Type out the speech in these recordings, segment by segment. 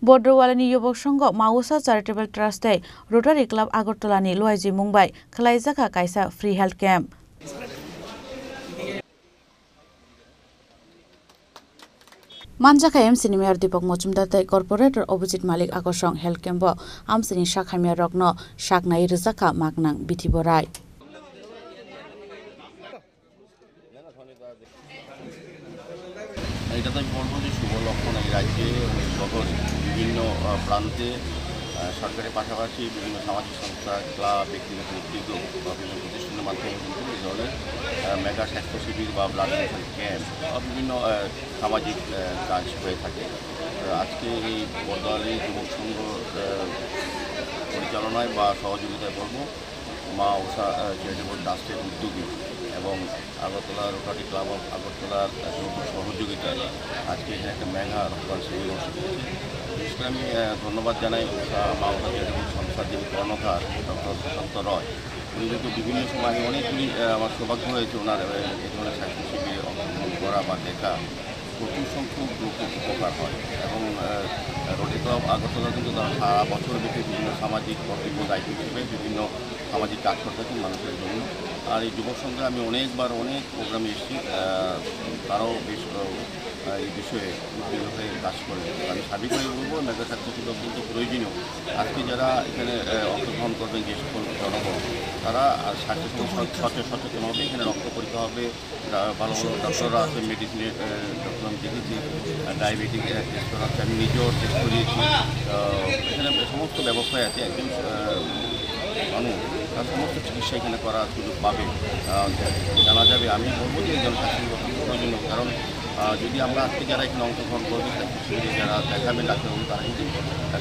बड्रवालानि युवक संघ माउसा charitable trust Rotary club आगरतलानि लुवाइजि मुंबाइ खलाइजाखा कायसा फ्री हेल्थ कैम्प मानजाखा एमसिनि मेयर दीपक मजुमदार कर्पोरेटर अभिजित मालिक आकर्षण हेल्थ कैम्प आमसिनि शाखा मेयर रत्न शाकनाय रजाखा मागनां बिथि बराय এটা তো আমি বলবো যে শুভ লক্ষণ এই রাজ্যে শহর বিভিন্ন প্রান্তে সরকারের পাশাপাশি বিভিন্ন সামাজিক সংস্থা ক্লাব ব্যক্তিগত উদ্যোগ বা বিভিন্ন প্রতিষ্ঠানের মাধ্যমে কিন্তু এই ধরনের মেগা স্বাস্থ্য শিবির বা ব্লাড ডোনেশন ক্যাম্প বা বিভিন্ন সামাজিক কাজ হয়ে থাকে। আজকে এই বর্ধমানে যুবক সংঘ পরিচালনায় বা সহযোগিতায় বলবো মা উষা চ্যারিটেবল ট্রাস্টের উদ্যোগে এবং আগরতলা রোটারি ক্লাব অফ আগরতলার সহযোগিতায় আজকে এখানে একটা মেগা রক্তদান শিবির অনুষ্ঠিত হয়েছে। বিশেষ করে আমি ধন্যবাদ জানাই মা উষা চ্যারিটেবল সংস্থার যিনি কর্ণধার ডক্টর সুশান্ত রয়। উনি কিন্তু বিভিন্ন সময় আমি অনেকগুলি আমার সৌভাগ্য হয়েছে ওনার এই ধরনের স্বাস্থ্য শিবিরে অংশগ্রহণ করা বা দেখা। প্রচুর সংখ্যক লোক উপকার হয় এবং রোটারি ক্লাব আগরতলা কিন্তু তারা সারা বছর ব্যাপী বিভিন্ন সামাজিক কর্তব্য দায়িত্ব হিসেবে বিভিন্ন সামাজিক কাজ করে থাকেন মানুষের জন্য। আর এই যুবক সংঘে আমি অনেকবার অনেক প্রোগ্রামে এসেছি, তারাও বেশ এই বিষয়ে উদ্যোগী হয়ে কাজ করে। আমি সার্বিকভাবে বলবো মেগা স্বাস্থ্য শিবির অত্যন্ত প্রয়োজনীয়। আজকে যারা এখানে অংশগ্রহণ করবেন যে সকল জনগণ তারা স্বাস্থ্য সচেতন হবে। এখানে রক্ত পরীক্ষা হবে, ভালো ভালো ডক্টররা আছে, মেডিসিনের ডক্টর আমি দেখেছি, ডায়াবেটিক টেস্ট করা আছে, আমি নিজেও টেস্ট করিয়েছি। এখানে সমস্ত ব্যবস্থায় আছে, একজন মানুষ তার সমস্ত চিকিৎসা এখানে করার সুযোগ পাবে, জানা যাবে। আমি বলবো যে জনস্বাস্থ্য অত্যন্ত প্রয়োজনীয়, কারণ যদি আমরা আজকে যারা এখানে অংশগ্রহণ করবে স্বাস্থ্য শিবিরে যারা দেখাবেন ডাক্তারবাবু তারা কিন্তু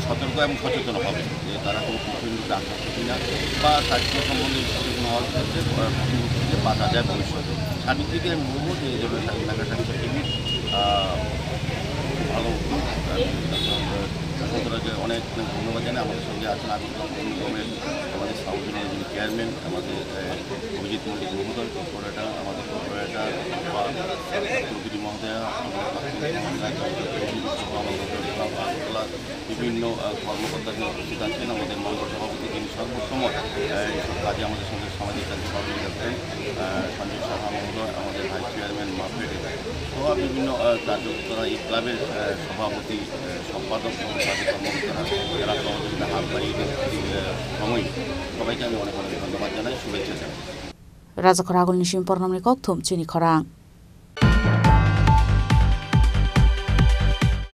সতর্ক এবং সচেতন হবে যে তারা কোনো প্রতিনিধিত্ব আসছে কিনা বা স্বাস্থ্য সম্বন্ধে সচেতন হওয়ার ক্ষেত্রে প্রতিনিধিত্বে বাধা যায় ভবিষ্যতে। সার্বিক দিকে আমি বলবো যে এই জন্য মেগা স্বাস্থ্য শিবির ভালো উদ্যোগ। যশোদরাকে অনেক ধন্যবাদ জানাই। আমাদের সঙ্গে আছেন আগরতলা নিগমের আমাদের সাউথ জোনের যিনি চেয়ারম্যান আমাদের অভিজিৎ মল্লিক মহোদয়, কর্পোরেটর আমাদের কর্পোরেটর চৌধুরী মহোদয়া, আগরতলার বিভিন্ন কর্মকর্তাকে উপস্থিত আছেন, আমাদের মন্ডল সভাপতি যিনি সর্বসময় এইসব কাজে আমাদের সঙ্গে সামাজিক কাজে সহযোগিতা করেন, সঞ্জয় সাহা মহোদয়, আমাদের ভাইস চেয়ারম্যান মাফেডে সহ বিভিন্ন কার্যকর্তারা, এই ক্লাবের সভাপতি সম্পাদক এবং সাথী কর্মকর্তারা যারা সহযোগিতা হাত বাড়িয়ে দেন সময় সবাইকে আমি অনেক অনেক ধন্যবাদ জানাই, শুভেচ্ছা জানাই। রাজাখর আগুল নিশিম পর্ণমনি কক্থম চিনি খরাং।